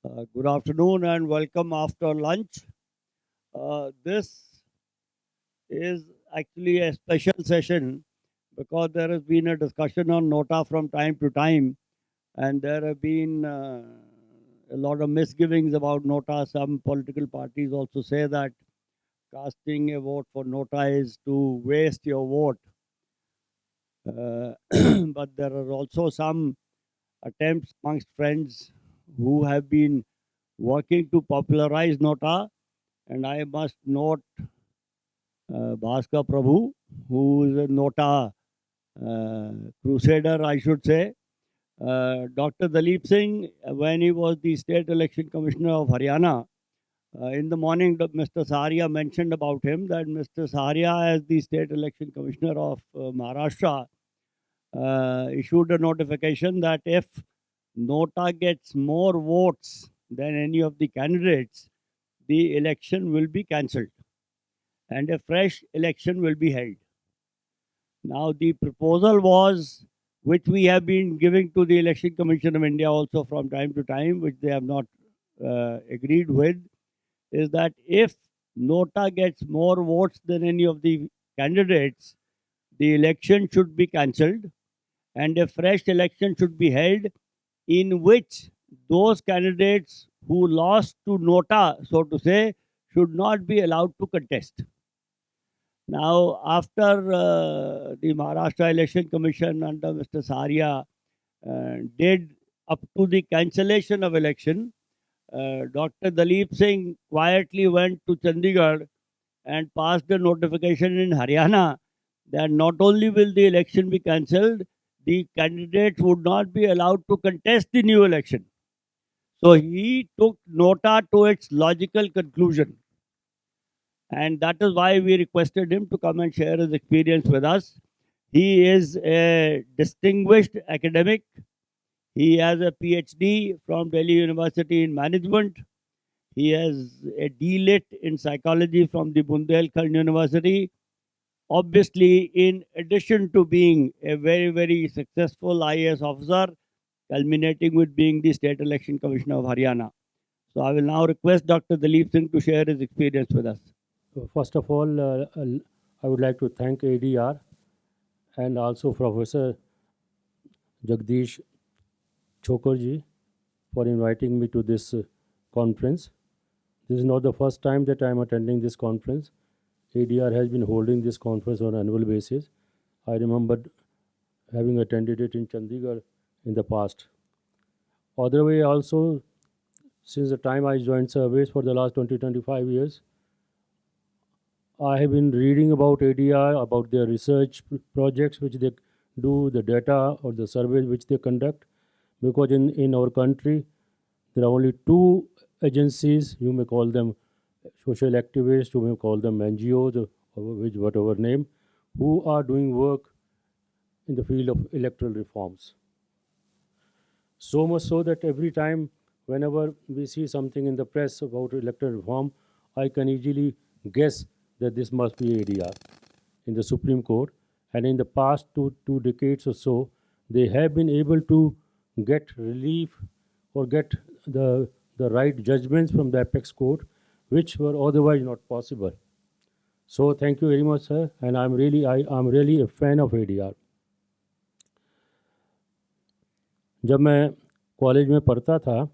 Good afternoon and welcome after lunch. This is actually a special session because there has been a discussion on NOTA from time to time, and there have been a lot of misgivings about NOTA. Some political parties also say that casting a vote for NOTA is to waste your vote. But there are also some attempts amongst friends who have been working to popularize NOTA, and I must note Bhaskar Prabhu, who is a NOTA crusader, I should say. Dr. Dalip Singh, when he was the State Election Commissioner of Haryana, in the morning, Mr. Saharia mentioned about him that Mr. Saharia, as the State Election Commissioner of Maharashtra, issued a notification that if NOTA gets more votes than any of the candidates, the election will be cancelled and a fresh election will be held. Now, the proposal was, which we have been giving to the Election Commission of India also from time to time, which they have not agreed with, is that if NOTA gets more votes than any of the candidates, the election should be cancelled and a fresh election should be held in which those candidates who lost to NOTA, so to say, should not be allowed to contest. Now, after the Maharashtra Election Commission under Mr. Saharia did up to the cancellation of election, Dr. Dalip Singh quietly went to Chandigarh and passed a notification in Haryana that not only will the election be cancelled, the candidates would not be allowed to contest the new election. So he took NOTA to its logical conclusion. And that is why we requested him to come and share his experience with us. He is a distinguished academic. He has a PhD from Delhi University in Management. He has a DLit in psychology from the Bundelkhand University. Obviously, in addition to being a very, very successful IAS officer, culminating with being the State Election Commissioner of Haryana. So I will now request Dr. Dalip Singh to share his experience with us. First of all, I would like to thank ADR and also Professor Jagdeep Chhokar ji for inviting me to this conference. This is not the first time that I am attending this conference. ADR has been holding this conference on an annual basis. I remember having attended it in Chandigarh in the past. Other way also, since the time I joined service for the last 20-25 years, I have been reading about ADR, about their research projects which they do, the data or the surveys which they conduct, because in our country, there are only two agencies, you may call them social activists, you may call them NGOs, or whatever name, who are doing work in the field of electoral reforms. So much so that every time, whenever we see something in the press about electoral reform, I can easily guess that this must be ADR in the Supreme Court. And in the past two decades or so, they have been able to get relief or get the right judgments from the apex court, which were otherwise not possible. So thank you very much, sir. And I'm really a fan of ADR. जब मैं college में पढ़ता था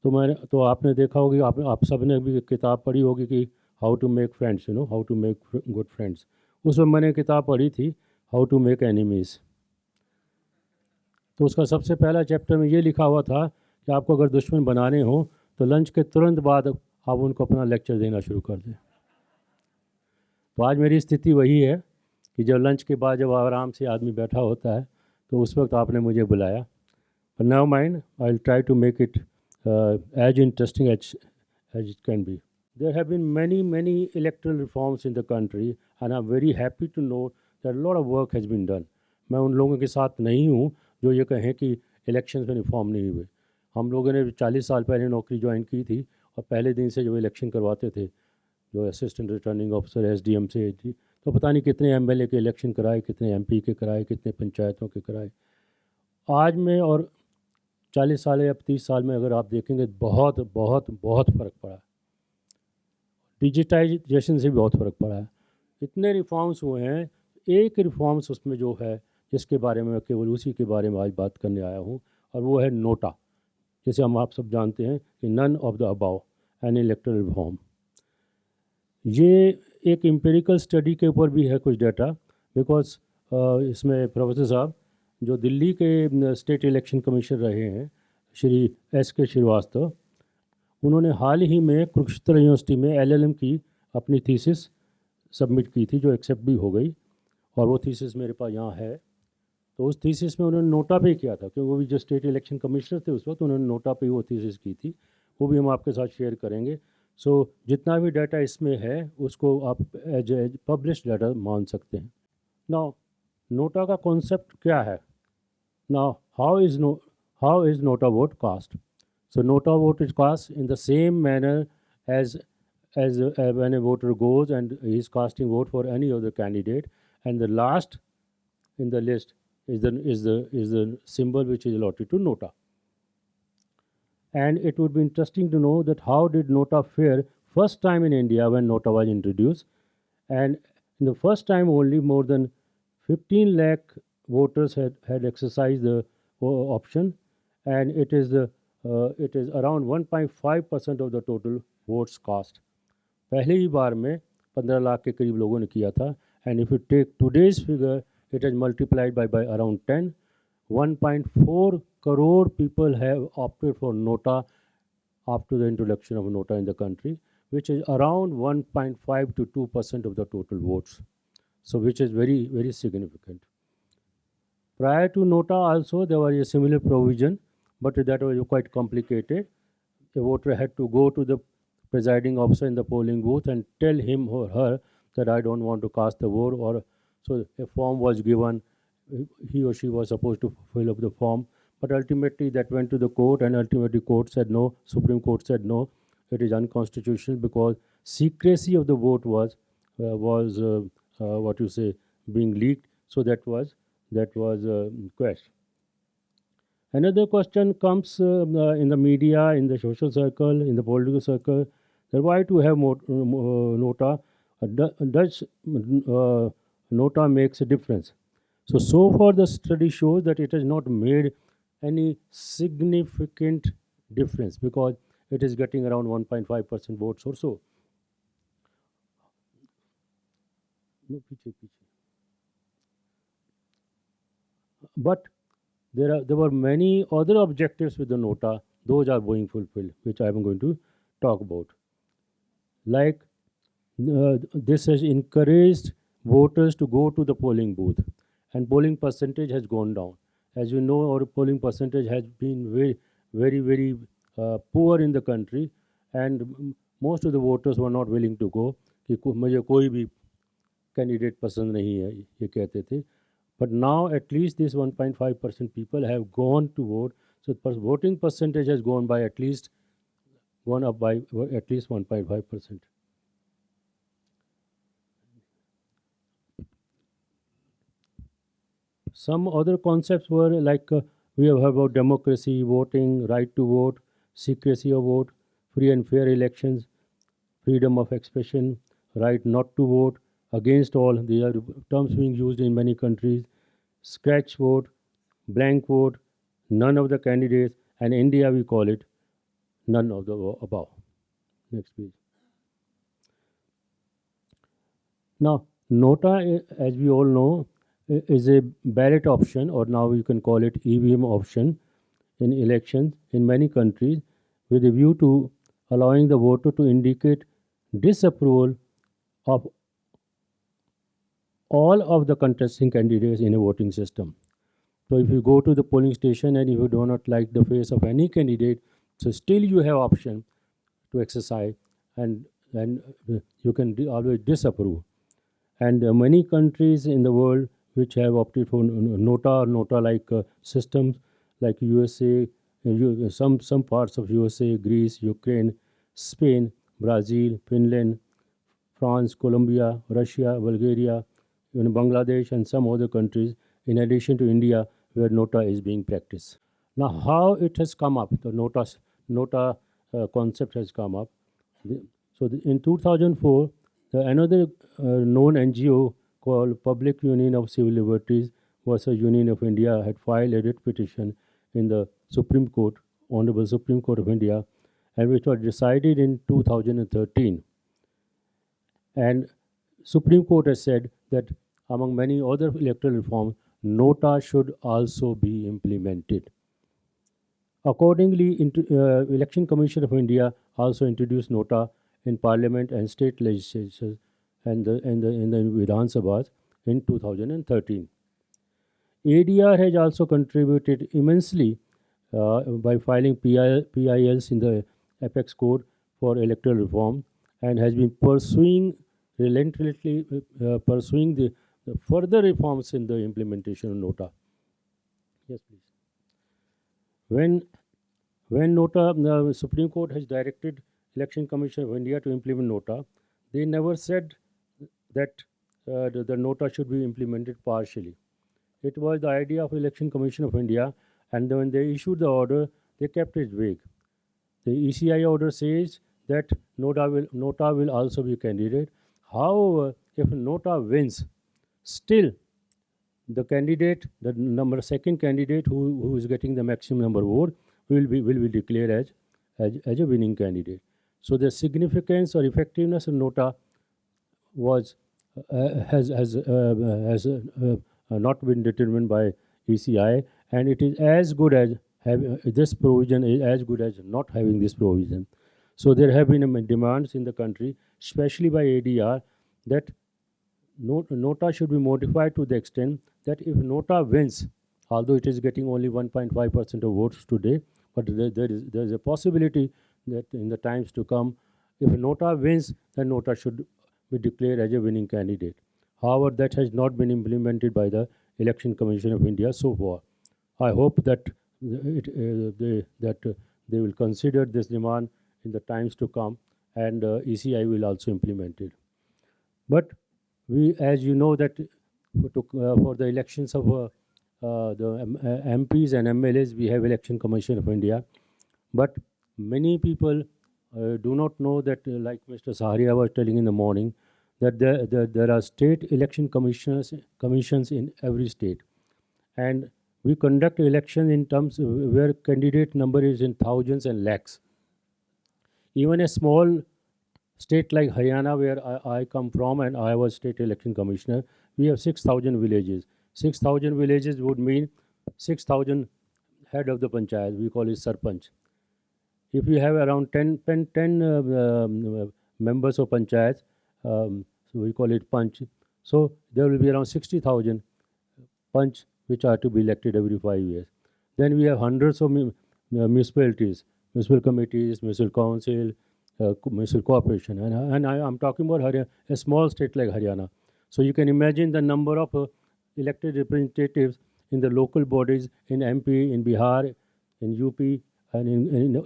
तो आपने देखा होगी, आप सब ने भी किताब पढ़ी होगी कि how to make friends, how to make good friends. उसमें मैंने किताब पढ़ी थी हाउ टू मेक एनिमीज़. तो उसका सबसे पहला चैप्टर में ये लिखा हुआ था कि आपको अगर दुश्मन बनाने हो तो लंच के तुरंत बाद आप उनको अपना लेक्चर देना शुरू कर दें. तो आज मेरी स्थिति वही है कि जब लंच के बाद जब आराम से आदमी बैठा होता है तो उस वक्त आपने मुझे बुलाया. But now mind, I'll try to make it as interesting as it can be. There have been many electoral reforms in the country and I'm very happy to know that a lot of work has been done. मैं उन लोगों के साथ नहीं हूँ जो ये कहें कि इलेक्शंस में रिफॉर्म नहीं हुए. हम लोगों ने 40 साल पहले नौकरी ज्वाइन की थी और पहले दिन से जो इलेक्शन करवाते थे, जो असिस्टेंट रिटर्निंग ऑफिसर SDM से, तो पता नहीं कितने MLA के इलेक्शन कराए, कितने MP के कराए, कितने पंचायतों के कराए. आज में और 40 साल या 30 साल में अगर आप देखेंगे बहुत बहुत बहुत फ़र्क पड़ा है। डिजिटाइजेशन से भी बहुत फ़र्क पड़ा है। इतने रिफॉर्म्स हुए हैं, एक रिफॉर्म्स उसमें जो है जिसके बारे में केवल उसी के बारे में आज बात करने आया हूँ, और वो है नोटा, जिसे हम आप सब जानते हैं कि none of the above an electoral reform. ये एक एम्पिरिकल स्टडी के ऊपर भी है कुछ डाटा, बिकॉज इसमें प्रोफेसर साहब जो दिल्ली के स्टेट इलेक्शन कमिश्नर रहे हैं, श्री के श्रीवास्तव, उन्होंने हाल ही में कुरुक्षेत्र यूनिवर्सिटी में LLM की अपनी थीसिस सबमिट की थी, जो एक्सेप्ट भी हो गई, और वो थीसिस मेरे पास यहाँ है। तो उस थीसिस में उन्होंने नोटा पे किया था, क्योंकि वो भी जो स्टेट इलेक्शन कमिश्नर थे उस वक्त, उन्होंने नोटा पे वो थीसिस की थी। वो भी हम आपके साथ शेयर करेंगे। सो जितना भी डाटा इसमें है उसको आप एज पब्लिश डाटा मान सकते हैं। नाउ नोटा का कॉन्सेप्ट क्या है? Now how is NOTA vote cast? So nota vote is cast in the same manner as when a voter goes and is casting vote for any other candidate, and the last in the list is the symbol which is allotted to nota. And it would be interesting to know that how did nota fare first time in India when nota was introduced, and in the first time only more than 15 lakh voters had exercised the option, and it is around 1.5% of the total votes cast. पहले ही बार में 15 लाख के करीब लोगों ने किया था, and if you take today's figure, it has multiplied by around 10. 1.4 crore people have opted for nota after the introduction of nota in the country, which is around 1.5 to 2% of the total votes. So which is very, very significant. Prior to nota also there was a similar provision, but that was quite complicated. The voter had to go to the presiding officer in the polling booth and tell him or her that I don't want to cast the vote, or so a form was given. He or she was supposed to fill up the form, but ultimately that went to the court, and ultimately court said no. Supreme Court said no, it is unconstitutional because secrecy of the vote was what you say being leaked. So that was quashed. Another question comes in the media, in the social circle, in the political circle, that why to have nota? Does nota makes a difference? So far the study shows that it has not made any significant difference, because it is getting around 1.5% votes or so. No, but there were many other objectives with the nota. Those are being fulfilled, which I am going to talk about. Like this has encouraged voters to go to the polling booth, and polling percentage has gone down. As you know, our polling percentage has been very poor in the country, and most of the voters were not willing to go. कि मुझे कोई भी candidate पसंद नहीं है, ये कहते थे. But now at least this 1.5% people have gone to vote. So voting percentage has gone up by at least 1.5%. Some other concepts were like we have heard about democracy, voting, right to vote, secrecy of vote, free and fair elections, freedom of expression, right not to vote, against all. These are terms being used in many countries. Scratch vote, blank vote, none of the candidates, and India we call it none of the above. Next please. Now, nota, as we all know, is a ballot option, or now you can call it EVM option in elections in many countries, with a view to allowing the voter to indicate disapproval of all of the contesting candidates in a voting system. So if you go to the polling station and if you do not like the face of any candidate, so still you have option to exercise, and you can always disapprove. And many countries in the world which have opted for nota-like systems, like USA, some parts of USA, Greece, Ukraine, Spain, Brazil, Finland, France, Colombia, Russia, Bulgaria, Bangladesh, and some other countries, in addition to India, where nota is being practiced. Now, how it has come up, the NOTA concept has come up. In 2004, another known NGO called Public Union of Civil Liberties versus Union of India had filed a writ petition in the Supreme Court, Honorable Supreme Court of India, and which was decided in 2013. And Supreme Court has said that among many other electoral reforms, NOTA should also be implemented. Accordingly, Election Commission of India also introduced NOTA in Parliament and state legislatures and in the Vidhan Sabhas in 2013. ADR has also contributed immensely by filing PILs in the Apex Code for electoral reform and has been relentlessly pursuing the further reforms in the implementation of NOTA. Yes, please. When NOTA, the Supreme Court has directed Election Commission of India to implement NOTA, they never said that the NOTA should be implemented partially. It was the idea of Election Commission of India, and when they issued the order, they kept it vague. The ECI order says that NOTA will also be a candidate. However, if NOTA wins, still the candidate, the second candidate who is getting the maximum number of votes will be declared as a winning candidate. So the significance or effectiveness of NOTA was has not been determined by ECI, and it is as good as this provision is as good as not having this provision. So there have been demands in the country, especially by ADR, that NOTA should be modified to the extent that if NOTA wins, although it is getting only 1.5% of votes today, but there is a possibility that in the times to come, if NOTA wins, then NOTA should be declared as a winning candidate. However, that has not been implemented by the Election Commission of India so far. I hope that they will consider this demand in the times to come, and ECI will also implement it. But we, as you know, that for the elections of the MPs and MLAs, we have Election Commission of India. But many people do not know that, like Mr. Saharia was telling in the morning, that there are state election commissions in every state. And we conduct elections in terms where candidate number is in thousands and lakhs. Even a small state like Haryana, where I come from, and I was state election commissioner, we have 6,000 villages. 6,000 villages would mean 6,000 head of the panchayat. We call it sarpanch. If you have around 10 members of panchayat, so we call it panch. So there will be around 60,000 panch which are to be elected every 5 years. Then we have hundreds of municipalities, municipal committees, municipal council, municipal corporation, and I'm talking about a small state like Haryana. So you can imagine the number of elected representatives in the local bodies in MP, in Bihar, in UP, and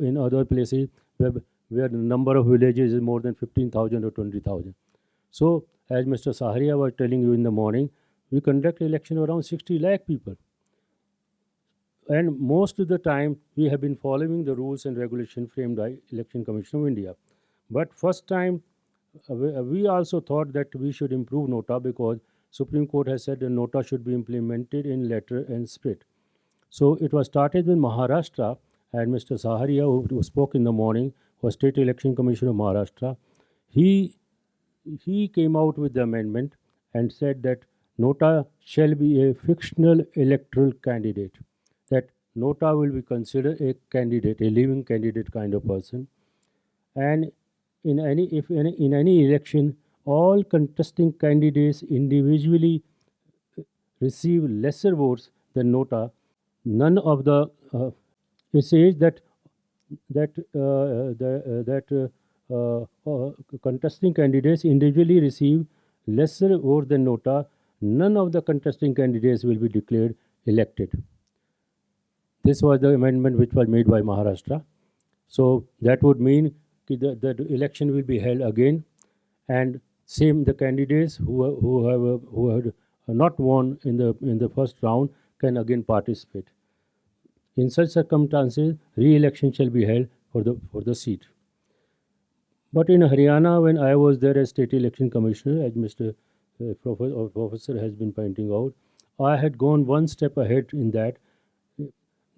in other places where the number of villages is more than 15,000 or 20,000. So as Mr. Saharia was telling you in the morning, we conduct election around 60 lakh people. And most of the time, we have been following the rules and regulations framed by Election Commission of India. But first time, we also thought that we should improve NOTA because Supreme Court has said that NOTA should be implemented in letter and spirit. So it was started with Maharashtra, and Mr. Saharia, who spoke in the morning, was State Election Commission of Maharashtra. He came out with the amendment and said that NOTA shall be a fictional electoral candidate. That NOTA will be considered a candidate, a living candidate kind of person. And in any election, all contesting candidates individually receive lesser votes than NOTA. None of the it says that contesting candidates individually receive lesser votes than NOTA. None of the contesting candidates will be declared elected. This was the amendment which was made by Maharashtra. So that would mean that the election will be held again, and same the candidates who had not won in the first round can again participate. In such circumstances, re-election shall be held for the seat. But in Haryana, when I was there as State Election Commissioner, as Mr. Professor has been pointing out, I had gone one step ahead in that.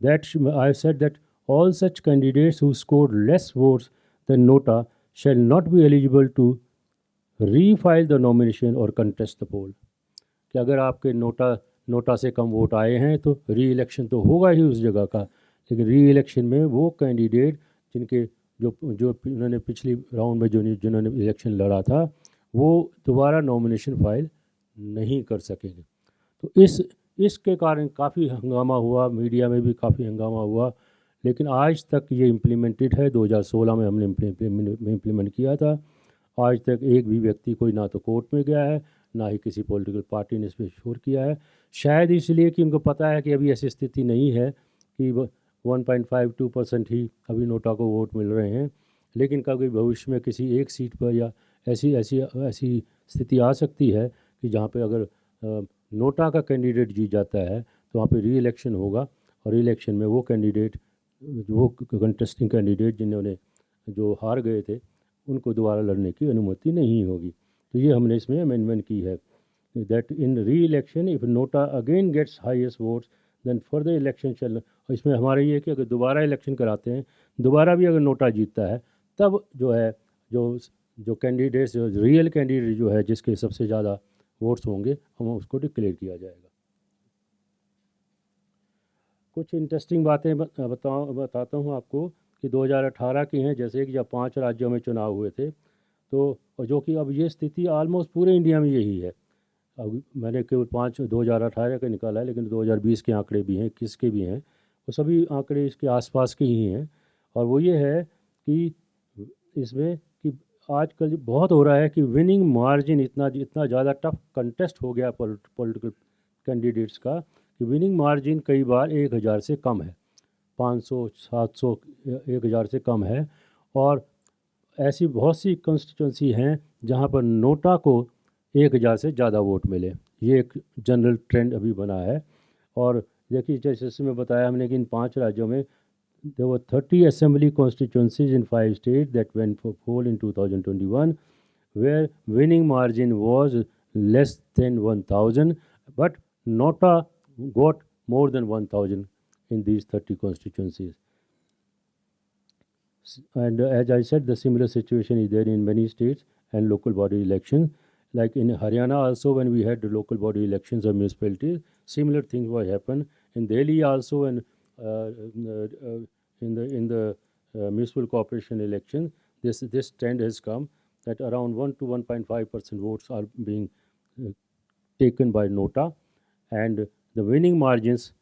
I said that all such candidates who scored less votes than NOTA shall not be eligible to refile the nomination or contest the poll. कि अगर आपके NOTA से कम vote आए हैं तो री election तो होगा ही उस जगह का, लेकिन री इलेक्शन में वो कैंडिडेट जिनके जो उन्होंने पिछली राउंड में जिन्होंने इलेक्शन लड़ा था वो दोबारा नॉमिनेशन फाइल नहीं कर सकेंगे। तो इसके कारण काफ़ी हंगामा हुआ, मीडिया में भी काफ़ी हंगामा हुआ, लेकिन आज तक ये इम्प्लीमेंटेड है। 2016 में हमने इम्प्लीमेंट किया था। आज तक एक भी व्यक्ति कोई ना तो कोर्ट में गया है, ना ही किसी पॉलिटिकल पार्टी ने इस पर शोर किया है। शायद इसलिए कि उनको पता है कि अभी ऐसी स्थिति नहीं है कि 1.52% ही अभी नोटा को वोट मिल रहे हैं, लेकिन कभी भविष्य में किसी एक सीट पर या ऐसी स्थिति आ सकती है कि जहाँ पे अगर नोटा का कैंडिडेट जीत जाता है तो वहाँ पे री इलेक्शन होगा, और री इलेक्शन में वो कंटेस्टिंग कैंडिडेट जिन्होंने जो हार गए थे उनको दोबारा लड़ने की अनुमति नहीं होगी। तो ये हमने इसमें अमेंडमेंट की है that in reelection if NOTA again gets highest votes then further election shall. इसमें हमारा ये है कि अगर दोबारा इलेक्शन कराते हैं, दोबारा भी अगर नोटा जीतता है, तब जो है जो कैंडिडेट्स रियल कैंडिडेट जो है जिसके सबसे ज़्यादा वोट्स होंगे हम उसको डिक्लेयर किया जाएगा। कुछ इंटरेस्टिंग बातें बताता हूँ आपको कि 2018 की हैं, जैसे कि जब 5 राज्यों में चुनाव हुए थे, तो जो कि अब ये स्थिति ऑलमोस्ट पूरे इंडिया में यही है। अब मैंने केवल 2018 का निकाला है, लेकिन 2020 के आंकड़े भी हैं, 21 के भी हैं, वो सभी आंकड़े इसके आसपास के ही हैं। और वो ये है कि इसमें कि आजकल बहुत हो रहा है कि विनिंग मार्जिन इतना ज़्यादा टफ कंटेस्ट हो गया पॉलिटिकल कैंडिडेट्स का कि विनिंग मार्जिन कई बार 1000 से कम है, 500, 700, 1000 से कम है। और ऐसी बहुत सी कॉन्स्टिट्यूंसी हैं जहां पर नोटा को 1000 से ज़्यादा वोट मिले। ये एक जनरल ट्रेंड अभी बना है। और देखिए, जैसे मैं बताया हमने कि इन 5 राज्यों में there were 30 assembly constituencies in 5 states that went for poll in 2021 where winning margin was less than 1000, but NOTA got more than 1000 in these 30 constituencies. And as I said, the similar situation is there in many states and local body elections. Like in Haryana also, when we had the local body elections of municipalities, similar things were happened. In Delhi also, and in the municipal corporation election, this trend has come that around 1 to 1.5% votes are being taken by NOTA, and the winning margins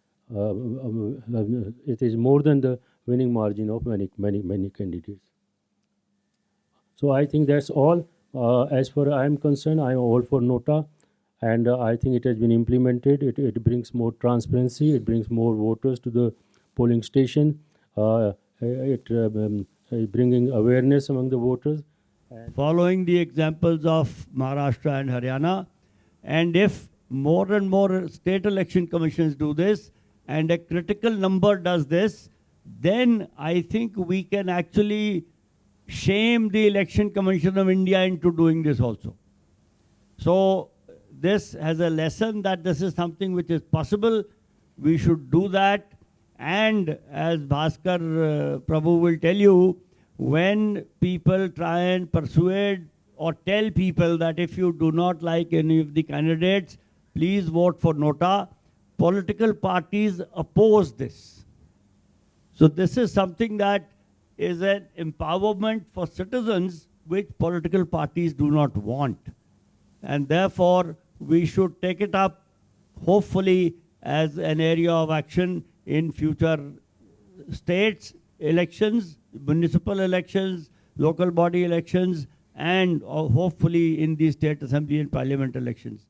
it is more than the winning margin of many candidates. So I think that's all. As far as I am concerned, I am all for NOTA, and I think it has been implemented. It brings more transparency. It brings more voters to the polling station. It bringing awareness among the voters. Following the examples of Maharashtra and Haryana, and if more and more state election commissions do this, and a critical number does this, then I think we can actually shame the Election Commission of India into doing this also. So this has a lesson that this is something which is possible. We should do that. And as Bhaskar Prabhu will tell you, when people try and persuade or tell people that if you do not like any of the candidates, please vote for NOTA, political parties oppose this. So this is something that is an empowerment for citizens which political parties do not want. And therefore, we should take it up, hopefully, as an area of action in future states elections, municipal elections, local body elections, and hopefully in the state assembly and parliament elections.